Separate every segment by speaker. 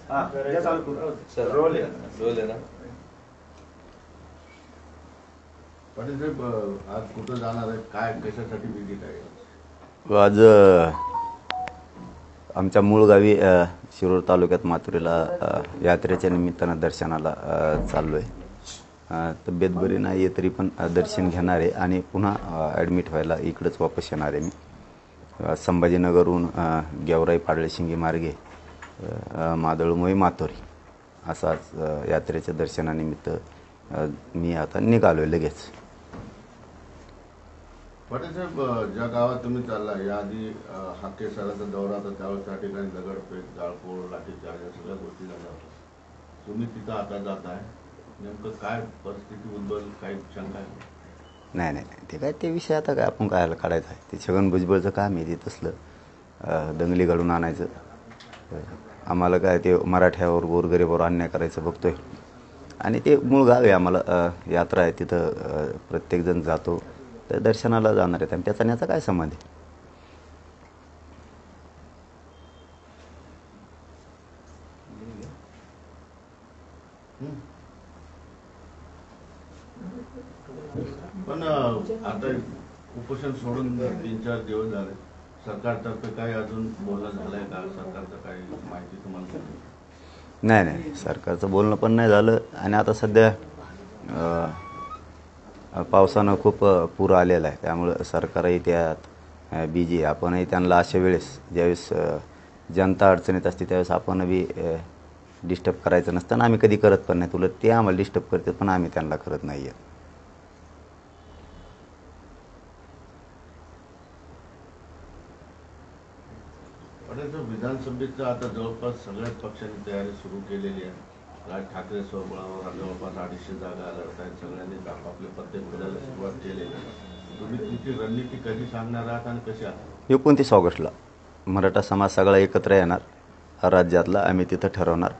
Speaker 1: Role आहे ना.
Speaker 2: पाटील साहेब, आज कुठं जाणार आहे, काय कशासाठी विजिट आहे?
Speaker 3: आज आमच्या मूळ गावी शिरूर तालुक्यात माथुरीला यात्रेच्या निमित्तानं दर्शनाला चाललो आहे. तब्येत बरी नाही आहे तरी पण दर्शन घेणार आहे आणि पुन्हा ॲडमिट व्हायला इकडंच वापस येणार आहे मी. संभाजीनगरहून गेवराई पाडळशिंगी मार्गे मादळमोई माथुरी असा यात्रेच्या दर्शनानिमित्त मी आता निघालो आहे लगेच.
Speaker 2: पाटील साहेब, ज्या गावात तुम्ही चालला याआधी हाके सराचा दौरा होता, त्यावेळेस त्या ठिकाणी दगडफेक, जाळपोळ, लाठीचार्ज या सगळ्या गोष्टी झाल्या होत्या. तुम्ही तिथं आता जात आहे, नेमकं काय परिस्थिती उद्भवेल, काही शंका आहे?
Speaker 3: नाही ते काय ते विषय आता काय आपण काय काढायचं आहे. ते छगन भुजबळचं काम आहे ते तसलं दंगली घडून आणायचं. आम्हाला काय ते मराठ्यावर गोरगरीबावर अन्याय करायचं बघतोय आणि ते मूळ गाव आहे. आम्हाला यात्रा आहे तिथं प्रत्येकजण जातो, तर दर्शनाला जाणार आहेत आणि त्याचा याचा काय संबंध आहे?
Speaker 2: पण आता उपोषण सोडून 3-4 दिवस झाले, सरकारतर्फे काही अजून बोलणं झालंय का? सरकारचं काही माहिती तुम्हाला?
Speaker 3: नाही सरकारचं बोलणं पण नाही झालं आणि आता सध्या पावसानं खूप पूर आलेला आहे, त्यामुळं सरकारही त्यात बिजी आहे. आपणही त्यांना अशा वेळेस ज्यावेळेस जनता अडचणीत असते त्यावेळेस आपण बी डिस्टर्ब करायचं नसतं आणि आम्ही कधी करत पण नाही. तुला ते आम्हाला डिस्टर्ब करतात पण आम्ही त्यांना करत नाही आहे.
Speaker 2: विधानसभेचं आता जवळपास सगळ्याच पक्षांनी तयारी सुरू केलेली आहे. राज ठाकरे स्वबळावर जवळपास 250 जागा लढत आहेत. सगळ्यांनी आपापले पत्ते खोडायला सुरुवात केलेली आहे. तुम्ही तुमची रणनीती कधी सांगणार आहात आणि कशी आहात?
Speaker 3: 29 ऑगस्टला मराठा समाज सगळा एकत्र येणार राज्यातला, आम्ही तिथं ठरवणार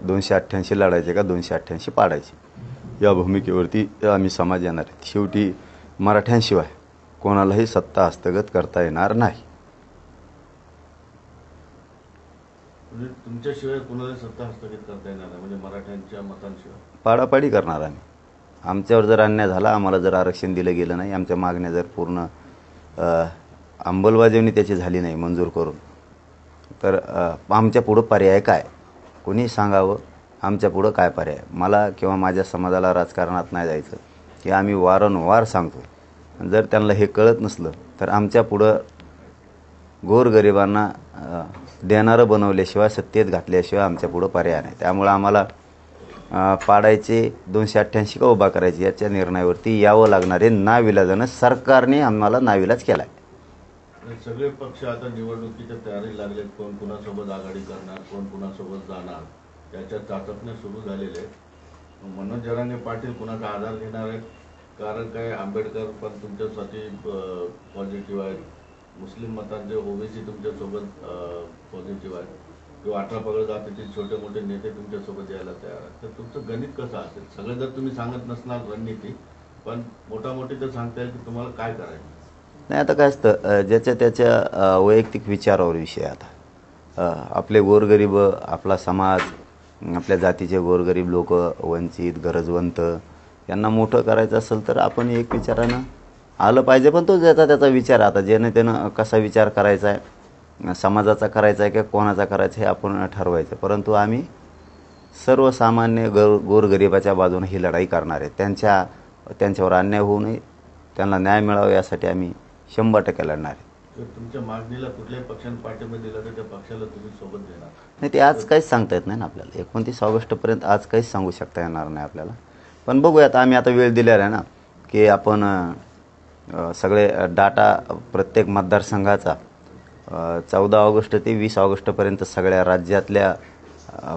Speaker 3: 288 लढायचे का 288 पाडायचे या भूमिकेवरती आम्ही समाज येणार आहे. शेवटी मराठ्यांशिवाय कोणालाही सत्ता हस्तगत करता येणार नाही.
Speaker 2: म्हणजे तुमच्याशिवाय कुणाला सत्ता हस्तगत करता येणार नाही, म्हणजे मराठ्यांच्या मतांशिवाय
Speaker 3: पाडापाडी करणार आम्ही. आमच्यावर जर अन्याय झाला, आम्हाला जर आरक्षण दिलं गेलं नाही, आमच्या मागण्या जर पूर्ण अंमलबजावणी त्याची झाली नाही मंजूर करून, तर आमच्या पुढं पर्याय काय? कोणी सांगावं आमच्या पुढं काय पर्याय? मला किंवा माझ्या समाजाला राजकारणात नाही जायचं हे आम्ही वारंवार सांगतो. जर त्यांना हे कळत नसलं तर आमच्या पुढं गोरगरिबांना देणारं बनवल्याशिवाय, सत्तेत घातल्याशिवाय आमच्या पुढं पर्याय नाही. त्यामुळं आम्हाला पाडायचे 288 का उभा करायचे याच्या निर्णयावरती यावं लागणार आहे. नाविलाजानं सरकारने आम्हाला नाविलाज केला आहे.
Speaker 2: सगळे पक्ष आता निवडणुकीच्या तयारी लागलेत. कोण कुणासोबत आघाडी करणार, कोण कुणासोबत जाणार, त्याच्या चाचपण्या सुरू झालेल्या आहेत. मनोज जरांगे पाटील कुणाचा आधार घेणार आहेत? कारण काय आंबेडकर पण तुमच्यासाठी पॉझिटिव्ह आहेत, मुस्लिम मतांचे ओबीसी तुमच्यासोबत पॉझिटिव्ह आहेत, किंवा 18 पगड जातीचे छोटे मोठे नेते तुमच्यासोबत यायला तयार आहेत. तर तुमचं गणित कसं असेल? सगळं जर तुम्ही सांगत नसणार रणनीती, पण मोठामोठी तर सांगता येईल की तुम्हाला काय करायचं.
Speaker 3: नाही आता काय असतं, ज्याच्या त्याच्या वैयक्तिक विचारावर विषय. आता आपले गोरगरीब, आपला समाज, आपल्या जातीचे गोरगरीब लोक, वंचित, गरजवंत यांना मोठं करायचं असेल तर आपण एक विचारानं आलं पाहिजे. पण तो ज्याचा त्याचा विचार, आता ज्यानं त्यानं कसा विचार करायचा आहे, समाजाचा करायचा आहे किंवा कोणाचा करायचा हे आपण ठरवायचं. परंतु आम्ही सर्वसामान्य गोरगरिबाच्या बाजूने ही लढाई करणार आहे. त्यांच्यावर अन्याय होऊ नये, त्यांना न्याय मिळावा यासाठी आम्ही 100% लढणार आहे.
Speaker 2: तुमच्या मागणीला कुठल्याही पक्षाने पाठिंबा दिला तर त्या पक्षाला तुम्ही सोबत देणार
Speaker 3: नाही? ते आज काहीच सांगता येत नाही ना आपल्याला. 29 ऑगस्टपर्यंत आज काहीच सांगू शकता येणार नाही आपल्याला. पण बघूयात, आम्ही आता वेळ दिलेला आहे ना की आपण सगळे डाटा प्रत्येक मतदारसंघाचा 14 ऑगस्ट ते 20 ऑगस्टपर्यंत सगळ्या राज्यातल्या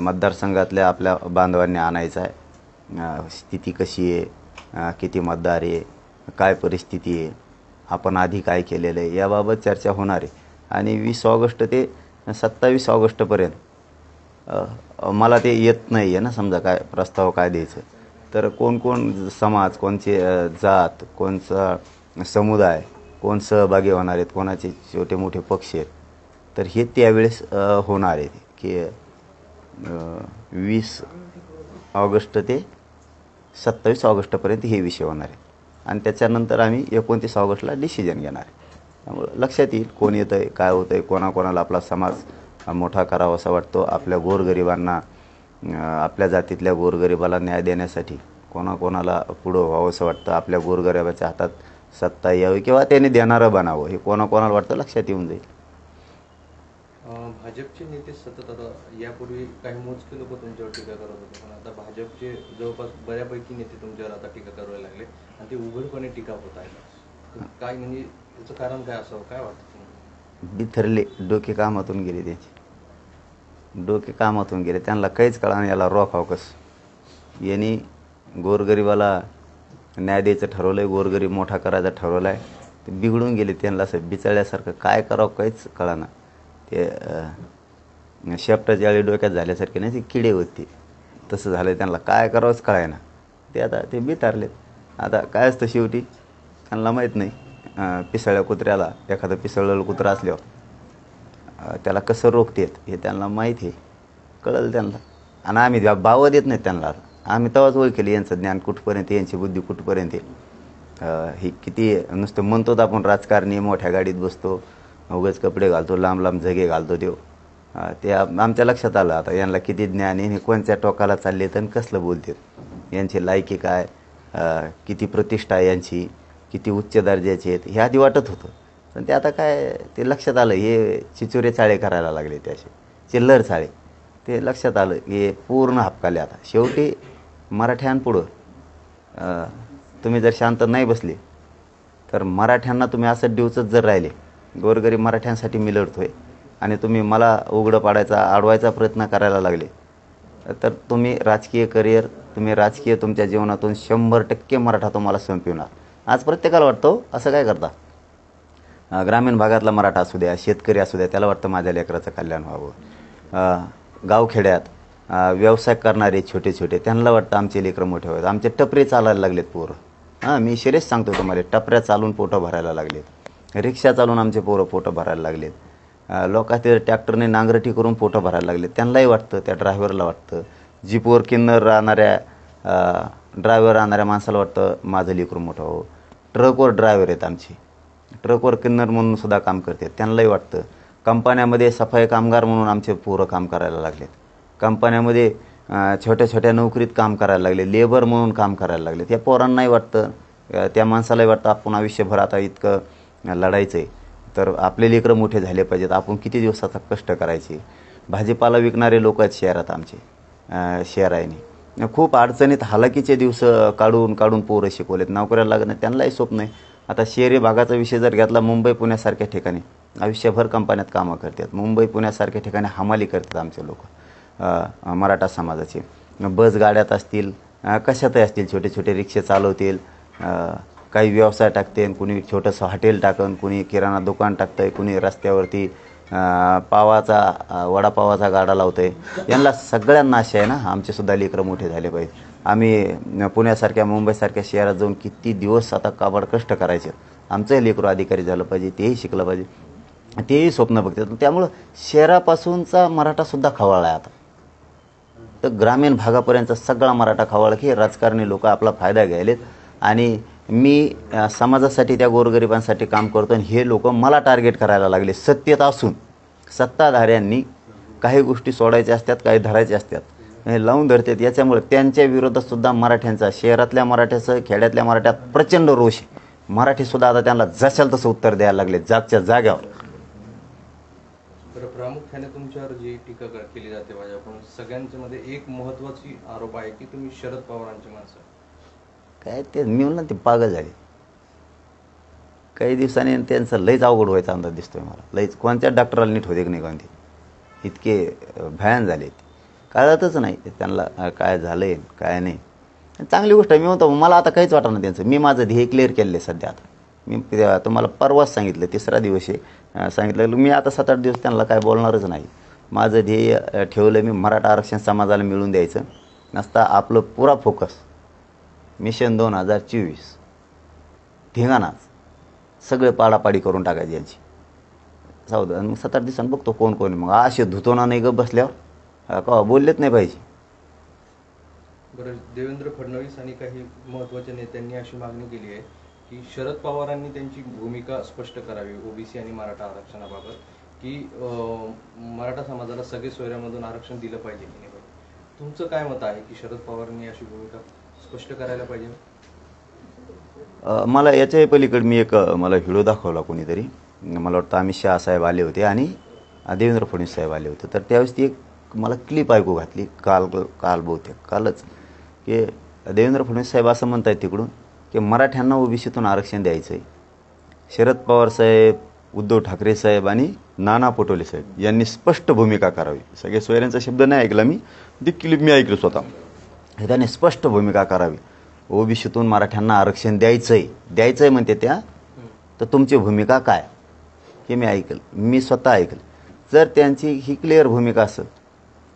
Speaker 3: मतदारसंघातल्या आपल्या बांधवांनी आणायचा आहे. स्थिती कशी आहे, किती मतदार आहे, काय परिस्थिती आहे, आपण आधी काय केलेलं आहे याबाबत चर्चा होणार आहे. आणि 20 ऑगस्ट ते 27 ऑगस्टपर्यंत मला ते येत नाही आहे ना, समजा काय प्रस्ताव काय द्यायचं, तर कोण कोण समाज, कोणचे जात, कोणचा समुदाय, कोण सहभागी होणार आहेत, कोणाचे छोटे मोठे पक्ष आहेत, तर हे त्यावेळेस होणार आहे की 20 ऑगस्ट ते 27 ऑगस्टपर्यंत हे विषय होणार आहे आणि त्याच्यानंतर आम्ही 29 ऑगस्टला डिसिजन घेणार आहे. त्यामुळं लक्षात येईल कोण येतं आहे, काय होतं आहे, कोणाकोणाला आपला समाज मोठा करावा असा वाटतो, आपल्या गोरगरिबांना आपल्या जातीतल्या गोरगरिबाला न्याय देण्यासाठी कोणाकोणाला पुढं व्हावं असं वाटतं, आपल्या गोरगरिबाच्या हातात सत्ता यावी किंवा त्याने देणारं बनावं हे कोणाकोणाला वाटतं लक्षात येऊन जाईल.
Speaker 1: भाजपचे नेते सतत आता यापूर्वी काही मोजके लोक तुमच्यावर टीका करत होते, पण आता भाजपचे जवळपास बऱ्यापैकी नेते तुमच्यावर आता टीका करायला लागले आणि ते उघडपणे टीका होत आहे. काय म्हणजे त्याचं कारण काय असावं, काय वाटतं तुम्हाला?
Speaker 3: बिथरले डोके कामातून गेले, त्यांचे डोके कामातून गेले, त्यांना काहीच कळा नाही याला रोखाव कसं. यांनी गोरगरिबाला न्याय द्यायचं ठरवलं आहे, गोरगरीब मोठा करायचा ठरवला आहे, ते बिघडून गेले. त्यांना असं बिचळल्यासारखं काय करावं काहीच कळाना. ते शेपटाच्या आळी डोक्यात झाल्यासारखे नाही, ते किडे होते तसं झालं त्यांना, काय करावंच कळायना. ते आता ते बिथारलेत. आता काय असतं शेवटी त्यांना माहीत नाही. पिसळ्या कुत्र्याला एखादं पिसळलेलं कुत्रं असल्यावर त्याला कसं रोखतेत हे त्यांना माहीत आहे, कळलं त्यांना. आणि आम्ही बावं देत नाहीत त्यांना. आम्ही तेव्हाच ओळखेली यांचं ज्ञान कुठपर्यंत, यांची बुद्धी कुठपर्यंत आहे. ही किती नुसतं म्हणतो तर आपण राजकारणी, मोठ्या गाडीत बसतो, उगाच कपडे घालतो, लांब लांब झगे घालतो देव, ते आमच्या लक्षात आलं आता यांना किती ज्ञान आहे, कोणत्या टोकाला चालले तर कसलं बोलतात, यांची लायकी काय, किती प्रतिष्ठा आहे यांची, किती उच्च दर्जाचे आहेत हे आधी वाटत होतं. पण ते आता काय ते लक्षात आलं, हे चिचुरे चाळे करायला लागले, ते असे चिल्लर चाळे, ते लक्षात आलं, हे पूर्ण हपकाले. आता शेवटी मराठ्यांपुढं तुम्ही जर शांत नाही बसले तर मराठ्यांना तुम्ही असं डिवचत जर राहिले, गोरगरीब मराठ्यांसाठी मी लढतोय आणि तुम्ही मला उघडं पाडायचा, अडवायचा प्रयत्न करायला लागले तर तुम्ही राजकीय करिअर, तुम्ही राजकीय तुमच्या जीवनातून 100% मराठा तुम्हाला संपविणार. आज प्रत्येकाला वाटतं असं काय करता, ग्रामीण भागातला मराठा असू द्या, शेतकरी असू द्या, त्याला वाटतं माझ्या लेकराचं कल्याण व्हावं. गावखेड्यात व्यवसाय करणारे छोटे छोटे, त्यांना वाटतं आमचे लेकरं मोठे व्हावेत. आमचे टपरे चालायला लागलेत पोरं, मी शिरेच सांगतो तुम्हाला, टपऱ्या चालून पोटं भरायला लागलेत, रिक्षा चालून आमचे पोरं पोटं भरायला लागलेत, लोकांचे ट्रॅक्टरने नांगरटी करून पोटं भरायला लागलेत. त्यांनाही वाटतं, त्या ड्रायव्हरला वाटतं, जीपवर किन्नर राहणाऱ्या ड्रायव्हर राहणाऱ्या माणसाला वाटतं माझं लेकरू मोठं व्हावं. ट्रकवर ड्रायव्हर आहेत आमचे, ट्रकवर किन्नर म्हणून सुद्धा काम करतात, त्यांनाही वाटतं. कंपन्यामध्ये सफाई कामगार म्हणून आमचे पोरं काम करायला लागलेत, कंपन्यामध्ये छोट्या छोट्या नोकरीत काम करायला लागले, लेबर म्हणून काम करायला लागले. त्या पोरांनाही वाटतं, त्या माणसालाही वाटतं आपण आयुष्यभर आता इतकं लढायचं आहे तर आपले लेकरं मोठे झाले पाहिजेत, आपण किती दिवसाचा कष्ट करायचे. भाजीपाला विकणारे लोक आहेत शहरात आमचे, शहराने खूप अडचणीत हालाकीचे दिवस काढून काढून पोरं शिकवलेत, नोकऱ्याला लागत नाही, त्यांनाही स्वप्न आहे. आता शहरी भागाचा विषय जर घेतला, मुंबई पुण्यासारख्या ठिकाणी आयुष्यभर कंपन्यात कामं करतात, मुंबई पुण्यासारख्या ठिकाणी हमाली करतात आमचे लोक, मराठा समाजाचे. बस गाड्यात असतील, कशातही असतील, छोटे छोटे रिक्षे चालवतील, काही व्यवसाय टाकते, कुणी छोटंसं हॉटेल टाकन, कुणी किराणा दुकान टाकतं आहे, कुणी रस्त्यावरती वडापावाचा गाडा लावतं आहे. यांना सगळ्यांना आशा आहे ना आमचेसुद्धा लेकरं मोठे झाले पाहिजे. आम्ही पुण्यासारख्या मुंबईसारख्या शहरात जाऊन किती दिवस आता काबाड कष्ट करायचे, आमचंही लेकरू अधिकारी झालं पाहिजे, तेही शिकलं पाहिजे, तेही स्वप्न बघतात. त्यामुळं शहरापासूनचा मराठासुद्धा खवळला आहे आता, तर ग्रामीण भागापर्यंत सगळा मराठा खवळला की राजकारणी लोक आपला फायदा घ्यायलेत. आणि मी समाजासाठी, त्या गोरगरिबांसाठी काम करतो आणि हे लोक मला टार्गेट करायला लागले. सत्तेत असून सत्ताधाऱ्यांनी काही गोष्टी सोडायच्या असतात, काही धरायच्या असतात, हे लावून धरतात. याच्यामुळे त्यांच्या विरोधातसुद्धा मराठ्यांचा, शहरातल्या मराठ्याचं, खेड्यातल्या मराठ्यात प्रचंड रोष आहे. मराठीसुद्धा आता त्यांना जशाल तसं उत्तर द्यायला लागले, जागच्या जाग्यावर.
Speaker 1: बरं, प्रामुख्याने तुमच्यावर जी टीका केली जाते भाजपकडून, सगळ्यांच्या मध्ये एक महत्त्वाची आरोप आहे की तुम्ही शरद पवारांची माणसं.
Speaker 3: काय ते मी म्हणलं ते पागल झाले. काही दिवसांनी त्यांचं लईच अवघड व्हायचा अंदाज दिसतोय मला, लईच. कोणत्या डॉक्टराला नीट होते की नाही कोणते, इतके भयान झाले, कळतच नाही त्यांना काय झालं आहे काय नाही. चांगली गोष्ट आहे, मी म्हणतो मला आता काहीच वाटत नाही त्यांचं. मी माझं ध्येय क्लिअर केलं आहे सध्या. आता मी तुम्हाला परवाच सांगितलं, तिसरा दिवस आहे, सांगितलं मी आता 7-8 दिवस त्यांना काय बोलणारच नाही. माझं ध्येय ठेवलं मी, मराठा आरक्षण समाजाला मिळून द्यायचं नसता. आपलं पुरा फोकस मिशन 2024 धिंगाणाच, सगळे पाडापाडी करून टाकायची यांची. जाऊ दे, मग 7-8 दिवसांनी बघतो कोण कोण. मग असे धुतोना नाही गप बसल्यावर का बोललेच नाही पाहिजे.
Speaker 1: बरं, देवेंद्र फडणवीस आणि काही महत्त्वाच्या नेत्यांनी अशी मागणी केली आहे की शरद पवारांनी त्यांची भूमिका स्पष्ट करावी ओबीसी आणि मराठा आरक्षणाबाबत, की मराठा समाजाला सगळे सोयऱ्यामधून आरक्षण दिलं पाहिजे की नाही पाहिजे. तुमचं काय मत आहे की शरद पवारांनी अशी भूमिका स्पष्ट करायला पाहिजे?
Speaker 3: मला याच्याही पलीकडे मी मला व्हिडिओ दाखवला कोणीतरी, मला वाटतं अमित शहा साहेब आले होते आणि देवेंद्र फडणवीस साहेब आले होते. तर त्यावेळेस ती एक मला क्लिप ऐकू घातली काल बहुतेक कालच, की देवेंद्र फडणवीस साहेब असं म्हणत आहेत तिकडून की मराठ्यांना ओबीसीतून आरक्षण द्यायचं आहे. शरद पवार साहेब, उद्धव ठाकरे साहेब आणि नाना पटोले साहेब यांनी स्पष्ट भूमिका करावी. सगळे सोयऱ्यांचा शब्द नाही ऐकला मी, ती क्लिप मी ऐकली स्वतः. त्यांनी स्पष्ट भूमिका करावी. ओबीसीतून मराठ्यांना आरक्षण द्यायचं आहे म्हणते त्या, तर तुमची भूमिका काय हे मी ऐकलं, मी स्वतः ऐकलं. जर त्यांची ही क्लिअर भूमिका असेल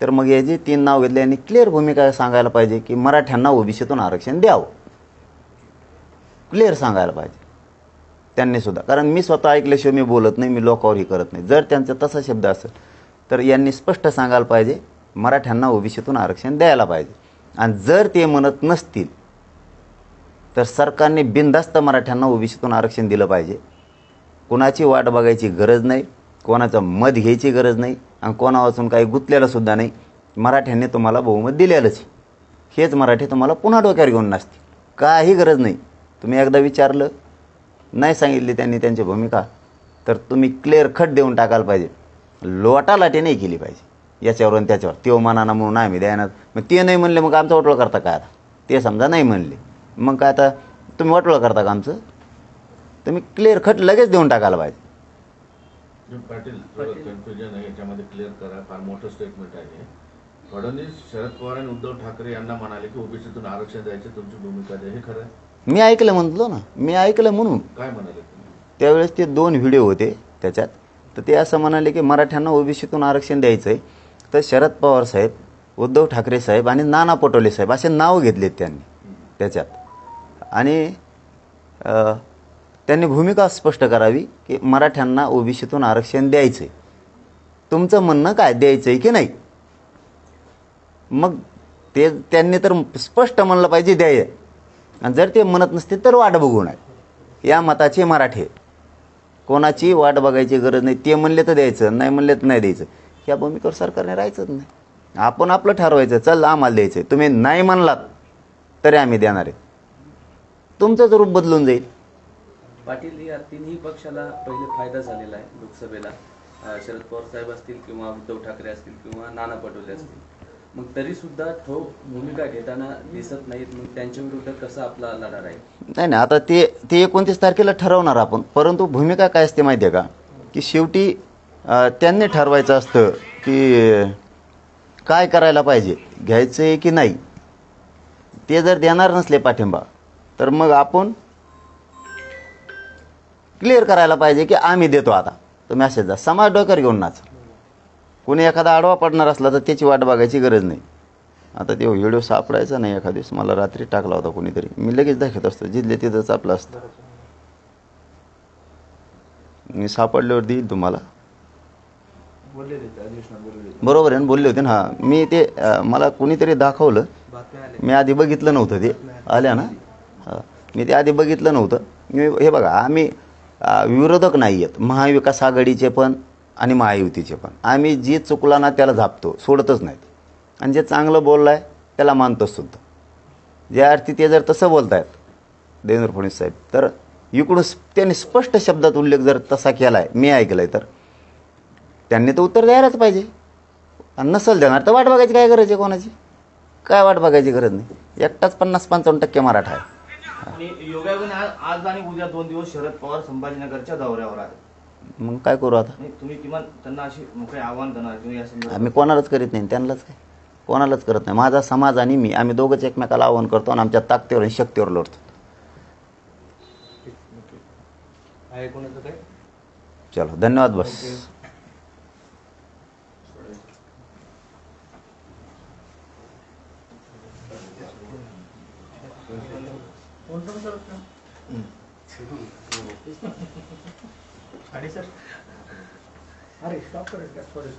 Speaker 3: तर मग हे जे 3 नाव घेतले यांनी क्लिअर भूमिका सांगायला पाहिजे की मराठ्यांना ओबीसीतून आरक्षण द्यावं. क्लिअर सांगायला पाहिजे त्यांनी सुद्धा, कारण मी स्वतः ऐकल्याशिवाय मी बोलत नाही, मी लोकावरही करत नाही. जर त्यांचा तसा शब्द असेल तर यांनी स्पष्ट सांगायला पाहिजे मराठ्यांना ओबीसीतून आरक्षण द्यायला पाहिजे. आणि जर ते म्हणत नसतील तर सरकारने बिनधास्त मराठ्यांना ओबीसीतून आरक्षण दिलं पाहिजे. कोणाची वाट बघायची गरज नाही, कोणाचं मत घ्यायची गरज नाही आणि कोणा वाचून काही गुंतलेलं सुद्धा नाही. मराठ्यांनी तुम्हाला बहुमत दिलेलंच, हेच मराठी तुम्हाला पुन्हा डोक्यावर घेऊन नसते, काही गरज नाही. तुम्ही एकदा विचारलं नाही सांगितली त्यांनी त्यांची भूमिका तर तुम्ही क्लिअर खट देऊन टाकायला पाहिजे. लोटालाटी नाही केली पाहिजे याच्यावर आणि त्याच्यावर. त्यो मनाना म्हणून आम्ही द्यायना, मग ते नाही म्हणले मग आमचं वाटोळं करता काय? आता ते समजा नाही म्हणले मग काय, आता तुम्ही वाटोळं करता का आमचं? तुम्ही क्लिअर खट लगेच देऊन टाकायला पाहिजे.
Speaker 2: पाटील थोडं कन्फ्युजन आहे याच्यामध्ये, क्लिअर करा. फार मोठं स्टेटमेंट आहे. फडणवीस, शरद पवार आणि उद्धव ठाकरे यांना म्हणाले की ओबीसीतून आरक्षण द्यायचे, तुमची भूमिका द्या, हे खरं आहे?
Speaker 3: मी ऐकलं म्हणतो ना, मी ऐकलं म्हणून.
Speaker 2: काय म्हणाले तुम्ही?
Speaker 3: त्यावेळेस ते 2 व्हिडिओ होते त्याच्यात, तर ते असं म्हणाले की मराठ्यांना ओबीसीतून आरक्षण द्यायचं आहे. तर शरद पवार साहेब, उद्धव ठाकरे साहेब आणि नाना पटोले साहेब असे नाव घेतलेत त्यांनी त्याच्यात. आणि त्यांनी भूमिका स्पष्ट करावी की मराठ्यांना ओबीसीतून आरक्षण द्यायचं आहे. तुमचं म्हणणं काय, द्यायचं आहे की नाही? मग ते त्यांनी तर स्पष्ट म्हणलं पाहिजे द्याय. आणि जर ते म्हणत नसतील तर वाट बघू नये. या मताचे मराठे, कोणाची वाट बघायची गरज नाही. ते म्हणले तर द्यायचं, नाही म्हणले तर नाही द्यायचं. ह्या भूमिकेवर सरकारने राहायचंच नाही. आपण आपलं ठरवायचं, चल आम्हाला द्यायचं आहे. तुम्ही नाही म्हणलात तरी आम्ही देणार आहे. तुमचंच रूप बदलून जाईल.
Speaker 4: पाटील, या 3ही पक्षाला पहिले फायदा झालेला आहे लोकसभेला. शरद पवार साहेब असतील किंवा उद्धव ठाकरे असतील किंवा नाना पटोले असतील, मग तरी सुद्धा ठोक भूमिका घेताना दिसत नाहीत. मग त्यांच्या विरुद्ध कसा आपला लढा राहील?
Speaker 3: नाही, आता ते 29 तारखेला ठरवणार आपण. परंतु भूमिका काय असते माहिती आहे का, की शेवटी त्यांनी ठरवायचं असतं की काय करायला पाहिजे, घ्यायचं आहे की नाही. ते जर देणार नसले पाठिंबा तर मग आपण क्लिअर करायला पाहिजे की आम्ही देतो. आता तुम्ही असेच जा, समाज डोक्यावर घेऊन नाच. कोणी एखादा आडवा पडणार असला तर त्याची वाट बघायची गरज नाही. आता ते व्हिडिओ सापडायचा नाही, एखाद्या दिवस मला रात्री टाकला होता कोणीतरी, मी लगेच दाखवत असतो, जिथले तिथंच आपलं असतं. मी सापडल्यावर देईल तुम्हाला. बरोबर आहे ना, बोलले होते ना. हां, मी ते मला कोणीतरी दाखवलं, मी आधी बघितलं नव्हतं. ते आल्या ना, हां, मी ते आधी बघितलं नव्हतं. हे बघा, आम्ही विरोधक नाही आहेत, महाविकास आघाडीचे पण आणि महायुतीचे पण. आम्ही जे चुकला ना त्याला झापतो, सोडतच नाहीत. आणि जे चांगलं बोललं आहे त्याला मानतोच सुद्धा. ज्या अर्थी ते जर तसं बोलत आहेत देवेंद्र फडणवीस साहेब, तर इकडून त्यांनी स्पष्ट शब्दात उल्लेख जर तसा केला आहे, मी ऐकलं आहे, तर त्यांनी तर उत्तर द्यायलाच पाहिजे. आणि नसेल देणार तर वाट बघायची काय गरज आहे कोणाची? काय वाट बघायची गरज नाही. एकटाच 50-55% मराठा आहे.
Speaker 5: आणि योगायोगाने आज आणि उद्या 2 दिवस शरद पवार संभाजीनगरच्या दौऱ्यावर आहेत.
Speaker 3: मग काय करू आता?
Speaker 5: तुम्ही किमान त्यांना अशी मोकळे आव्हान करणार किंवा या संदर्भात?
Speaker 3: आम्ही कोणालाच करीत नाही, त्यांनाच काय, कोणालाच करत नाही. माझा समाज आणि मी, आम्ही दोघंच एकमेकाला आव्हान करतो आणि आमच्या ताकदीवर आणि शक्तीवर लढतो.
Speaker 1: आहे कोणाचं काय?
Speaker 3: चलो, धन्यवाद. बस.
Speaker 6: अरे स्टॉप करेल का? सॉरी